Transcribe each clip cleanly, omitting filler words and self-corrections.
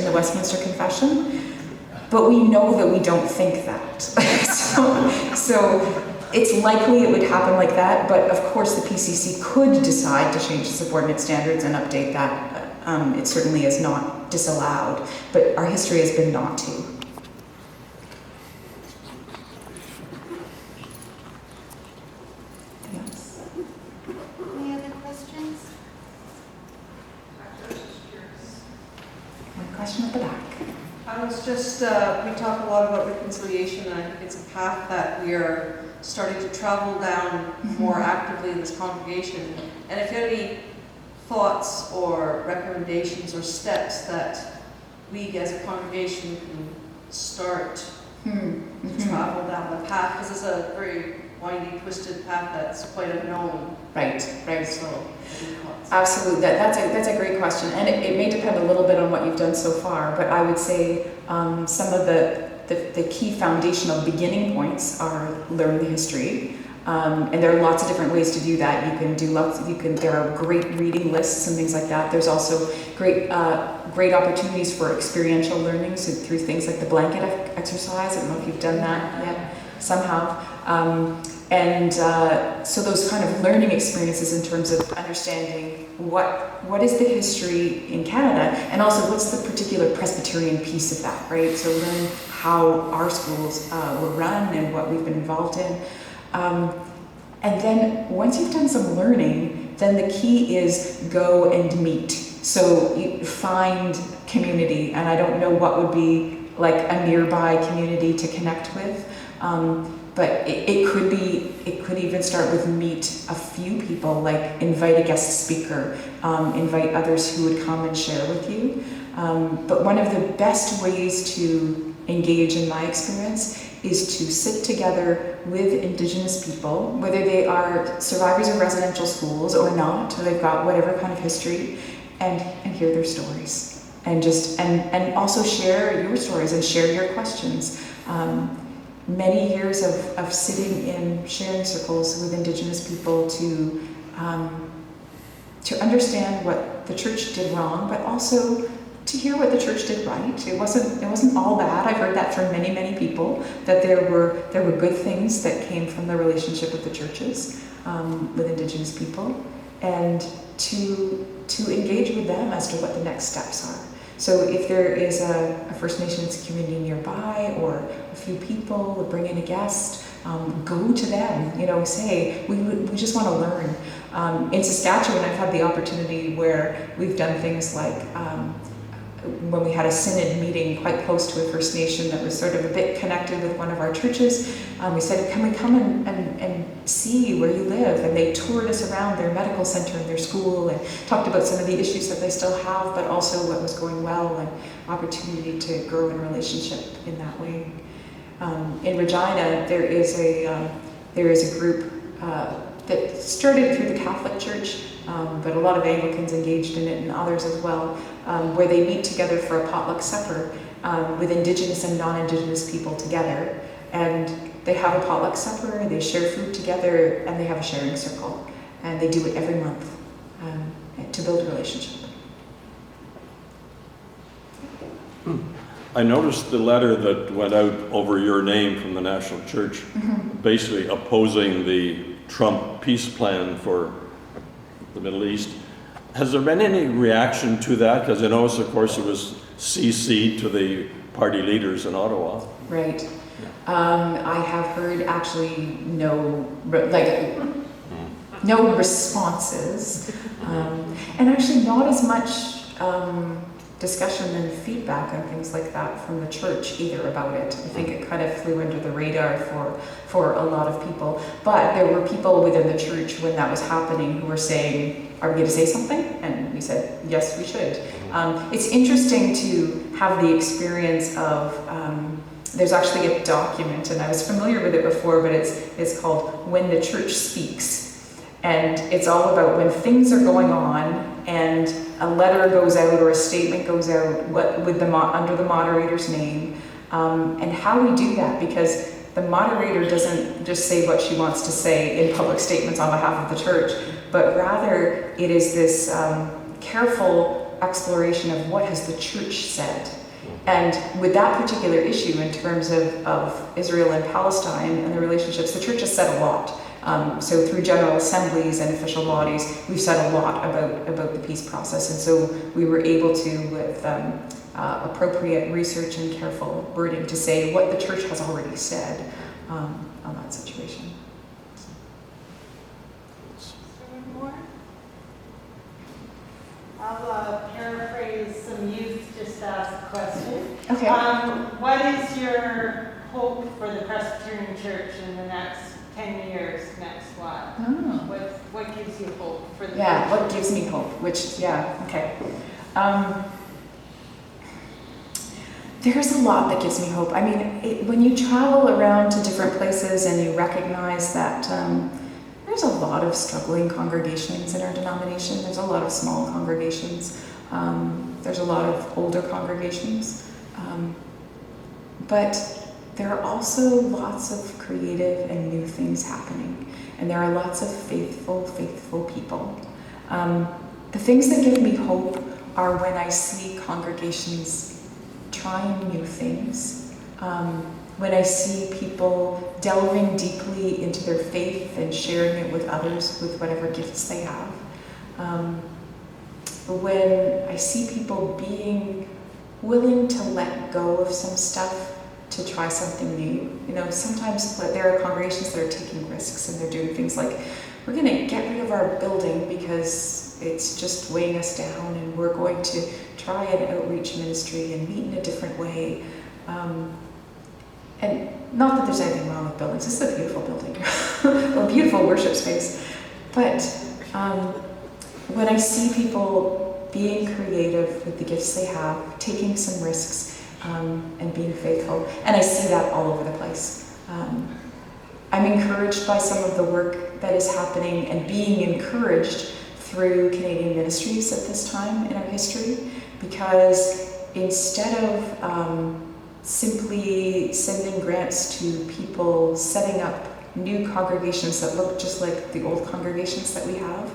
in the Westminster Confession, but we know that we don't think that. so it's likely it would happen like that, but of course the PCC could decide to change the subordinate standards and update that. It certainly is not disallowed, but our history has been not to. Yes. Any other questions? One question at the back. I was just, we talk a lot about reconciliation, and I think it's a path that we are starting to travel down more actively in this congregation. And if you have any thoughts or recommendations or steps that we as a congregation can start to travel down the path, because it's a very windy, twisted path that's quite unknown. Right. So, Absolutely, that's a great question, and it may depend a little bit on what you've done so far, but I would say some of the key foundational beginning points are learn the history, and there are lots of different ways to do that. You can do there are great reading lists and things like that. There's also great opportunities for experiential learning, so through things like the blanket exercise. I don't know if you've done that yet. Some have. So those kind of learning experiences in terms of understanding what is the history in Canada, and also what's the particular Presbyterian piece of that, right? So learn how our schools were run and what we've been involved in. And then once you've done some learning, then the key is go and meet. So you find community, and I don't know what would be like a nearby community to connect with. But it could even start with meet a few people, like invite a guest speaker, invite others who would come and share with you. But one of the best ways to engage, in my experience, is to sit together with Indigenous people, whether they are survivors of residential schools or not, or they've got whatever kind of history, and hear their stories, and also share your stories and share your questions. Many years of sitting in sharing circles with Indigenous people to understand what the church did wrong, but also to hear what the church did right. It wasn't all bad. I've heard that from many people, that there were good things that came from the relationship with the churches with Indigenous people, and to engage with them as to what the next steps are. So if there is a First Nations community nearby, or a few people, bring in a guest, go to them, say, we just want to learn. In Saskatchewan, I've had the opportunity where we've done things like, when we had a synod meeting quite close to a First Nation that was sort of a bit connected with one of our churches, we said, can we come and see where you live? And they toured us around their medical center and their school, and talked about some of the issues that they still have, but also what was going well, and opportunity to grow in relationship in that way. In Regina, there is a group that started through the Catholic Church, but a lot of Anglicans engaged in it, and others as well, where they meet together for a potluck supper with Indigenous and non-Indigenous people together. And they have a potluck supper, they share food together, and they have a sharing circle. And they do it every month to build a relationship. I noticed the letter that went out over your name from the National Church, basically opposing the Trump peace plan for the Middle East. Has there been any reaction to that? Because I noticed, of course, it was CC'd to the party leaders in Ottawa. Right. I have heard actually no responses, and actually not as much discussion and feedback and things like that from the church either about it. I think it kind of flew under the radar for a lot of people. But there were people within the church when that was happening who were saying, are we going to say something? And we said, yes, we should. It's interesting to have the experience of, there's actually a document, and I was familiar with it before, but it's called When the Church Speaks. And it's all about when things are going on and a letter goes out or a statement goes out with under the moderator's name, and how we do that, because the moderator doesn't just say what she wants to say in public statements on behalf of the church, but rather it is this careful exploration of what has the church said. And with that particular issue in terms of Israel and Palestine and the relationships, the church has said a lot. So through general assemblies and official bodies, we've said a lot about the peace process. And so we were able to, with appropriate research and careful wording, to say what the church has already said on that situation. More? I'll paraphrase some youth just asked a question. Okay. What is your hope for the Presbyterian Church in the next 10 years, next while? Oh. What gives you hope for the Yeah, future? what gives me hope? Which, yeah, okay. There's a lot that gives me hope. I mean, when you travel around to different places and you recognize that there's a lot of struggling congregations in our denomination. There's a lot of small congregations. There's a lot of older congregations. But there are also lots of creative and new things happening. And there are lots of faithful people. The things that give me hope are when I see congregations trying new things, when I see people delving deeply into their faith and sharing it with others with whatever gifts they have, when I see people being willing to let go of some stuff to try something new. You know, sometimes there are congregations that are taking risks and they're doing things like, we're going to get rid of our building because it's just weighing us down, and we're going to try an outreach ministry and meet in a different way. And not that there's anything wrong with buildings, this is a beautiful building, a beautiful worship space. But when I see people being creative with the gifts they have, taking some risks, and being faithful, and I see that all over the place. I'm encouraged by some of the work that is happening and being encouraged through Canadian ministries at this time in our history, because instead of simply sending grants to people setting up new congregations that look just like the old congregations that we have,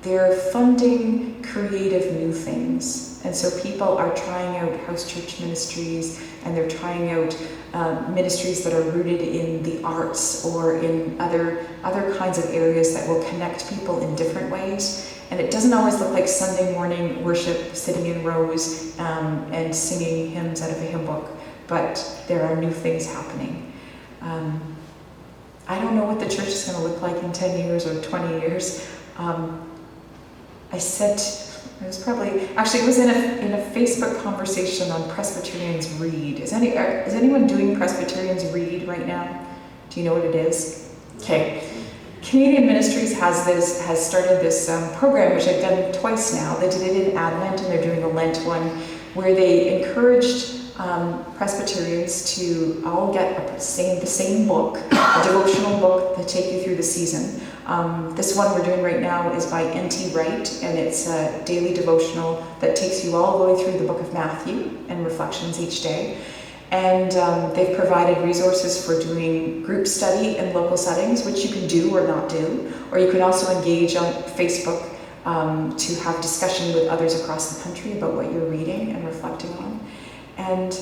they're funding creative new things. And so people are trying out house church ministries, and they're trying out ministries that are rooted in the arts or in other kinds of areas that will connect people in different ways. And it doesn't always look like Sunday morning worship, sitting in rows and singing hymns out of a hymn book, but there are new things happening. I don't know what the church is going to look like in 10 years or 20 years. I said, it was in a Facebook conversation on Presbyterians Read. Is anyone doing Presbyterians Read right now? Do you know what it is? Okay. Canadian Ministries has started this program, which I've done twice now. They did it in Advent, and they're doing a Lent one, where they encouraged Presbyterians to all get the same book, a devotional book to take you through the season. This one we're doing right now is by N.T. Wright, and it's a daily devotional that takes you all the way through the book of Matthew and reflections each day. And they've provided resources for doing group study in local settings, which you can do or not do, or you can also engage on Facebook to have discussion with others across the country about what you're reading and reflecting on. And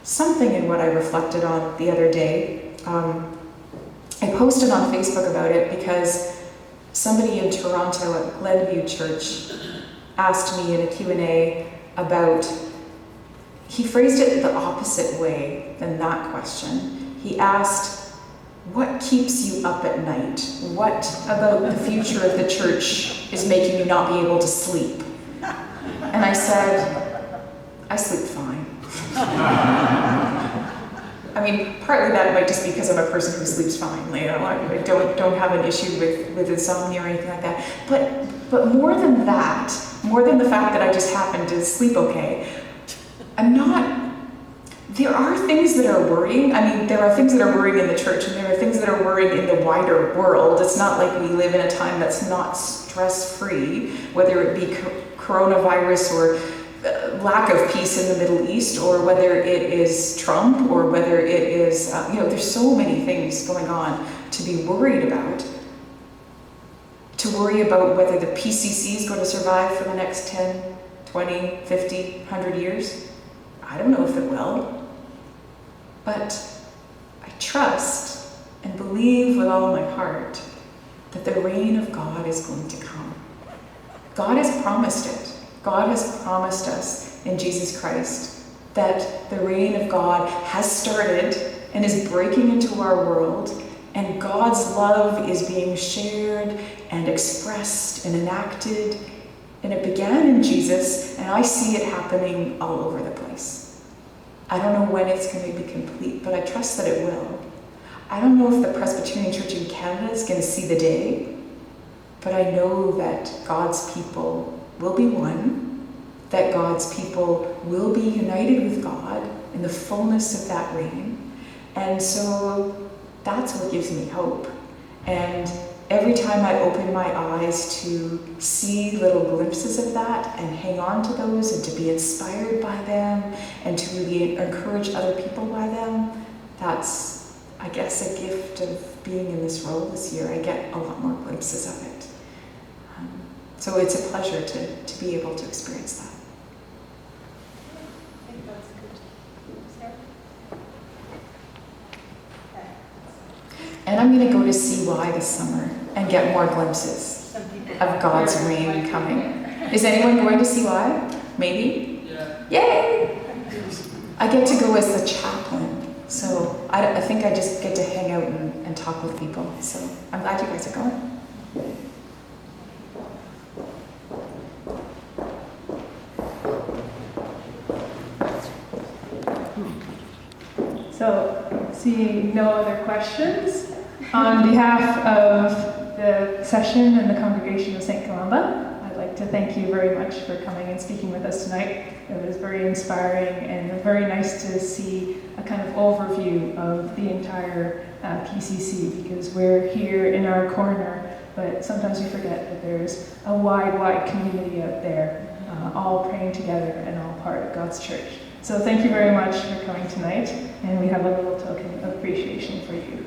something in what I reflected on the other day, I posted on Facebook about it because somebody in Toronto at Glenview Church asked me in a Q&A about, he phrased it the opposite way than that question. He asked, what keeps you up at night? What about the future of the church is making you not be able to sleep? And I said, I sleep fine. I mean, partly that might just be because I'm a person who sleeps fine. You know, I don't have an issue with insomnia or anything like that. But more than that, more than the fact that I just happen to sleep okay, there are things that are worrying. I mean, there are things that are worrying in the church, and there are things that are worrying in the wider world. It's not like we live in a time that's not stress-free, whether it be coronavirus or lack of peace in the Middle East, or whether it is Trump, or whether it is, there's so many things going on to be worried about. to worry about whether the PCC is going to survive for the next 10, 20, 50, 100 years. I don't know if it will. But I trust and believe with all my heart that the reign of God is going to come. God has promised it. God has promised us in Jesus Christ that the reign of God has started and is breaking into our world, and God's love is being shared and expressed and enacted. And it began in Jesus, and I see it happening all over the place. I don't know when it's going to be complete, but I trust that it will. I don't know if the Presbyterian Church in Canada is going to see the day, but I know that God's people will be one, that God's people will be united with God in the fullness of that reign. And so that's what gives me hope. And every time I open my eyes to see little glimpses of that and hang on to those and to be inspired by them and to really encourage other people by them, that's, I guess, a gift of being in this role this year. I get a lot more glimpses of it. So it's a pleasure to be able to experience that. I think that's good. Sarah? And I'm going to go to CY this summer and get more glimpses Some people of God's here reign might coming. be Is anyone going to CY? Maybe? Yeah. Yay! I get to go as the chaplain, so I think I just get to hang out and talk with people. So I'm glad you guys are going. So, seeing no other questions, on behalf of the session and the congregation of St. Columba, I'd like to thank you very much for coming and speaking with us tonight. It was very inspiring and very nice to see a kind of overview of the entire PCC, because we're here in our corner, but sometimes we forget that there's a wide, wide community out there, all praying together and all part of God's church. So thank you very much for coming tonight, and we have a little token of appreciation for you.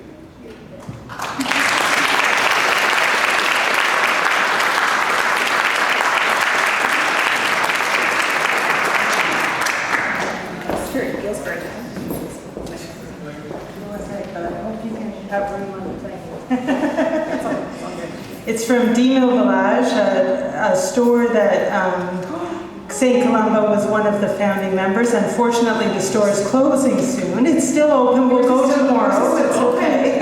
Sure, it feels very good. I hope you can have room on the plane. It's from Dino Village, a store that St. Columba was one of the founding members. Unfortunately, the store is closing soon. It's still open. We'll go tomorrow. It's okay.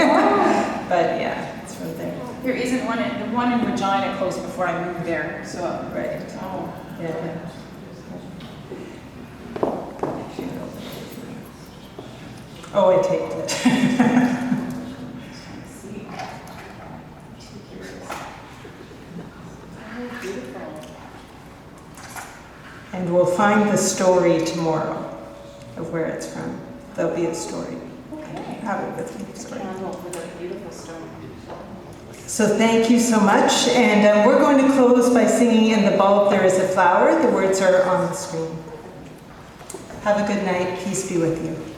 But yeah, it's from there. There isn't one. The one in Regina closed before I moved there. So Right. oh. Yeah. Oh, I taped it. And we'll find the story tomorrow of where it's from. There'll be a story. Okay. Have it with me. Sorry. Candle with a beautiful stone. So thank you so much. And we're going to close by singing "In the Bulb There Is a Flower." The words are on the screen. Have a good night. Peace be with you.